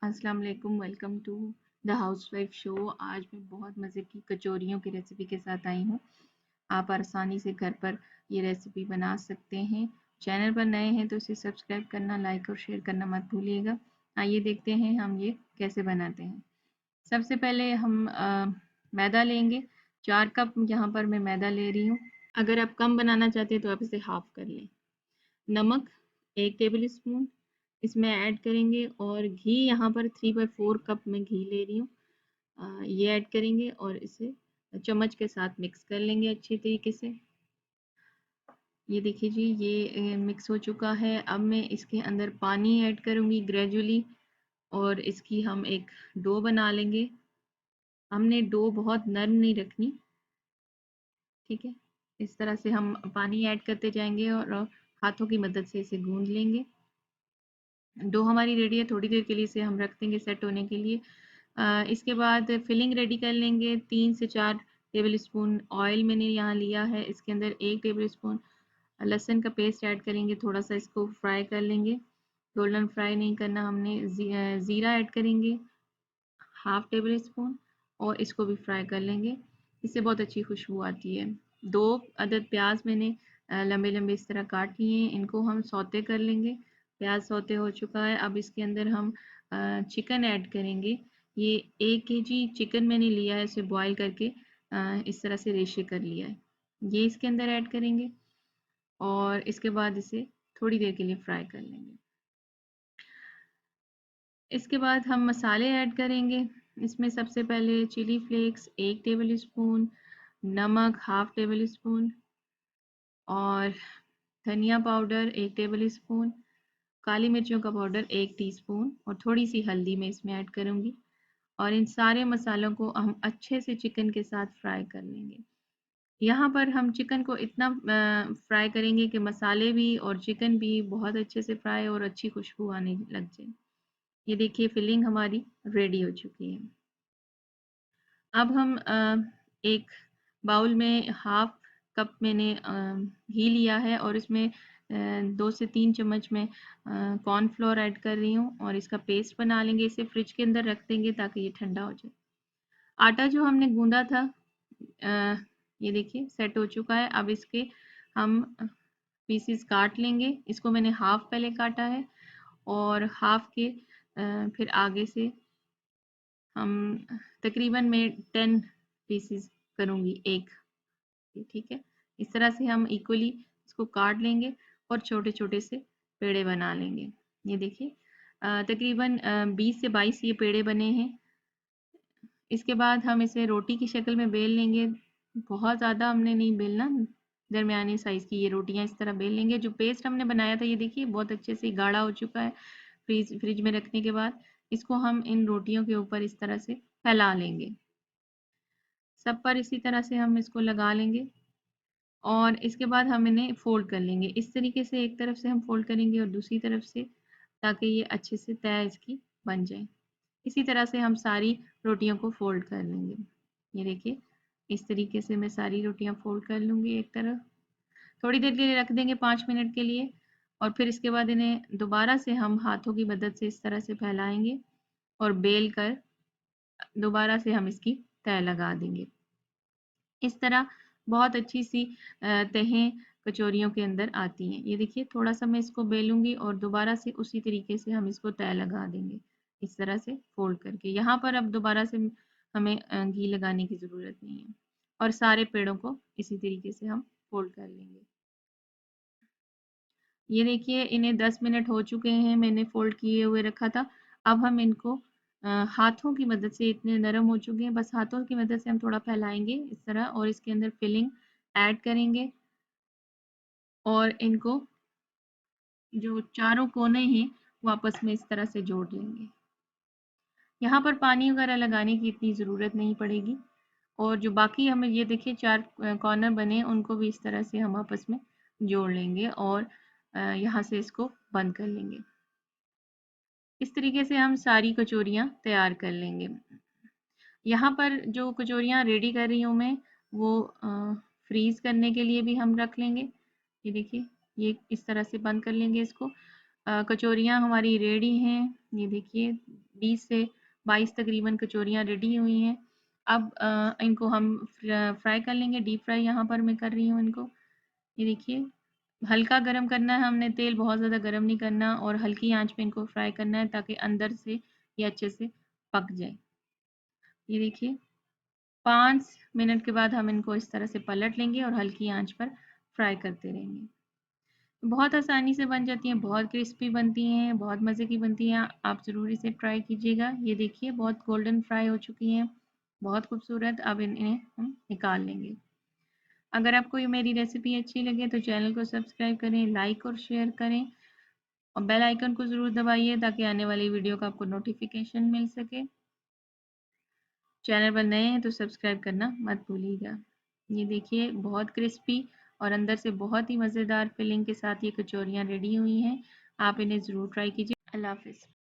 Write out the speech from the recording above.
अस्सलाम वालेकुम, welcome to the housewife show. आज मैं बहुत मज़े की कचौरियों की रेसिपी के साथ आई हूँ। आप आसानी से घर पर ये रेसिपी बना सकते हैं। चैनल पर नए हैं तो इसे सब्सक्राइब करना, लाइक और शेयर करना मत भूलिएगा। आइए देखते हैं हम ये कैसे बनाते हैं। सबसे पहले हम मैदा लेंगे। 4 कप यहाँ पर मैं मैदा ले रही हूँ। अगर आप कम बनाना चाहते हैं तो आप इसे हाफ कर लें। नमक 1 टेबल स्पून इसमें ऐड करेंगे और घी यहाँ पर 3/4 कप में घी ले रही हूँ। ये ऐड करेंगे और इसे चम्मच के साथ मिक्स कर लेंगे अच्छी तरीके से। ये देखिए जी, ये मिक्स हो चुका है। अब मैं इसके अंदर पानी ऐड करूँगी ग्रेजुअली और इसकी हम एक डो बना लेंगे। हमने डो बहुत नरम नहीं रखनी, ठीक है। इस तरह से हम पानी ऐड करते जाएंगे और हाथों की मदद से इसे गूंद लेंगे। डो हमारी रेडी है, थोड़ी देर के लिए इसे हम रख देंगे सेट होने के लिए। इसके बाद फिलिंग रेडी कर लेंगे। 3 से 4 टेबल स्पून ऑयल मैंने यहाँ लिया है। इसके अंदर 1 टेबल स्पून लहसुन का पेस्ट ऐड करेंगे। थोड़ा सा इसको फ्राई कर लेंगे, गोल्डन फ्राई नहीं करना हमने। ज़ीरा ऐड करेंगे हाफ टेबल स्पून और इसको भी फ्राई कर लेंगे। इससे बहुत अच्छी खुशबू आती है। 2 अदद प्याज मैंने लंबे लंबे इस तरह काट लिए हैं। इनको हम सौते कर लेंगे। प्याज सौते हो चुका है। अब इसके अंदर हम चिकन ऐड करेंगे। ये 1 केजी चिकन मैंने लिया है, इसे बॉईल करके इस तरह से रेशे कर लिया है। ये इसके अंदर ऐड करेंगे और इसके बाद इसे थोड़ी देर के लिए फ्राई कर लेंगे। इसके बाद हम मसाले ऐड करेंगे। इसमें सबसे पहले चिली फ्लेक्स 1 टेबल स्पून, नमक हाफ टेबल स्पून और धनिया पाउडर 1 टेबल स्पून, काली मिर्चों का पाउडर 1 टीस्पून और थोड़ी सी हल्दी मैं इसमें ऐड करूँगी। और इन सारे मसालों को हम अच्छे से चिकन के साथ फ्राई कर लेंगे। यहाँ पर हम चिकन को इतना फ्राई करेंगे कि मसाले भी और चिकन भी बहुत अच्छे से फ्राई और अच्छी खुशबू आने लग जाए। ये देखिए फिलिंग हमारी रेडी हो चुकी है। अब हम एक बाउल में हाफ कप मैंने घी लिया है और इसमें 2 से 3 चम्मच में कॉर्नफ्लोर ऐड कर रही हूँ और इसका पेस्ट बना लेंगे। इसे फ्रिज के अंदर रख देंगे ताकि ये ठंडा हो जाए। आटा जो हमने गूंदा था, ये देखिए सेट हो चुका है। अब इसके हम पीसीस काट लेंगे। इसको मैंने हाफ पहले काटा है और हाफ के फिर आगे से हम तकरीबन मैं 10 पीसीस करूँगी, एक, ठीक है। इस तरह से हम इक्वली इसको काट लेंगे और छोटे-छोटे से पेड़े बना लेंगे। ये देखिए तकरीबन 20 से 22 ये पेड़े बने हैं। इसके बाद हम इसे रोटी की शक्ल में बेल लेंगे। बहुत ज़्यादा हमने नहीं बेलना, दरमियानी साइज़ की ये रोटियाँ इस तरह बेल लेंगे। जो पेस्ट हमने बनाया था ये देखिए बहुत अच्छे से गाढ़ा हो चुका है। फ्रिज में रखने के बाद इसको हम इन रोटियों के ऊपर इस तरह से फैला लेंगे। सब पर इसी तरह से हम इसको लगा लेंगे और इसके बाद हम इन्हें फ़ोल्ड कर लेंगे। इस तरीके से एक तरफ से हम फ़ोल्ड करेंगे और दूसरी तरफ से, ताकि ये अच्छे से तय इसकी बन जाए। इसी तरह से हम सारी रोटियों को फ़ोल्ड कर लेंगे। ये देखिए इस तरीके से मैं सारी रोटियां फ़ोल्ड कर लूँगी एक तरफ। थोड़ी देर के लिए रख देंगे 5 मिनट के लिए और फिर इसके बाद इन्हें दोबारा से हम हाथों की मदद से इस तरह से फैलाएँगे और बेल कर दोबारा से हम इसकी तह लगा देंगे। इस तरह बहुत अच्छी सी तहें कचौरियों के अंदर आती हैं। ये देखिए थोड़ा-सा मैं इसको बेलूँगी और दोबारा से उसी तरीके से हम इसको तह लगा देंगे, इस तरह से फ़ोल्ड करके। यहाँ पर अब दोबारा से हमें घी लगाने की ज़रूरत नहीं है और सारे पेड़ों को इसी तरीके से हम फ़ोल्ड कर लेंगे। ये देखिए इन्हें 10 मिनट हो चुके हैं, मैंने फ़ोल्ड किए हुए रखा था। अब हम इनको हाथों की मदद से, इतने नरम हो चुके हैं, बस हाथों की मदद से हम थोड़ा फैलाएँगे इस तरह और इसके अंदर फिलिंग ऐड करेंगे और इनको जो चारों कोने हैं वो आपस में इस तरह से जोड़ लेंगे। यहाँ पर पानी वगैरह लगाने की इतनी ज़रूरत नहीं पड़ेगी और जो बाकी हमें ये देखिए 4 कॉर्नर बने उनको भी इस तरह से हम आपस में जोड़ लेंगे और यहाँ से इसको बंद कर लेंगे। इस तरीके से हम सारी कचौरियाँ तैयार कर लेंगे। यहाँ पर जो कचौरियाँ रेडी कर रही हूँ मैं वो फ्रीज़ करने के लिए भी हम रख लेंगे। ये देखिए ये इस तरह से बंद कर लेंगे इसको। कचौरियाँ हमारी रेडी हैं। ये देखिए 20 से 22 तकरीबन कचौरियाँ रेडी हुई हैं। अब इनको हम फ्राई कर लेंगे, डीप फ्राई यहाँ पर मैं कर रही हूँ इनको। ये देखिए, हल्का गरम करना है हमने तेल, बहुत ज़्यादा गरम नहीं करना, और हल्की आंच पे इनको फ्राई करना है ताकि अंदर से ये अच्छे से पक जाए। ये देखिए 5 मिनट के बाद हम इनको इस तरह से पलट लेंगे और हल्की आंच पर फ्राई करते रहेंगे। बहुत आसानी से बन जाती हैं, बहुत क्रिस्पी बनती हैं, बहुत मज़े की बनती हैं। आप ज़रूर इसे ट्राई कीजिएगा। ये देखिए बहुत गोल्डन फ्राई हो चुकी हैं, बहुत खूबसूरत। अब इन्हें हम निकाल लेंगे। अगर आपको ये मेरी रेसिपी अच्छी लगे तो चैनल को सब्सक्राइब करें, लाइक और शेयर करें, और बेल आइकन को ज़रूर दबाइए ताकि आने वाली वीडियो का आपको नोटिफिकेशन मिल सके। चैनल पर नए हैं तो सब्सक्राइब करना मत भूलिएगा। ये देखिए बहुत क्रिस्पी और अंदर से बहुत ही मज़ेदार फिलिंग के साथ ये कचौरियाँ रेडी हुई हैं। आप इन्हें ज़रूर ट्राई कीजिए। अल्लाह हाफ़िज़।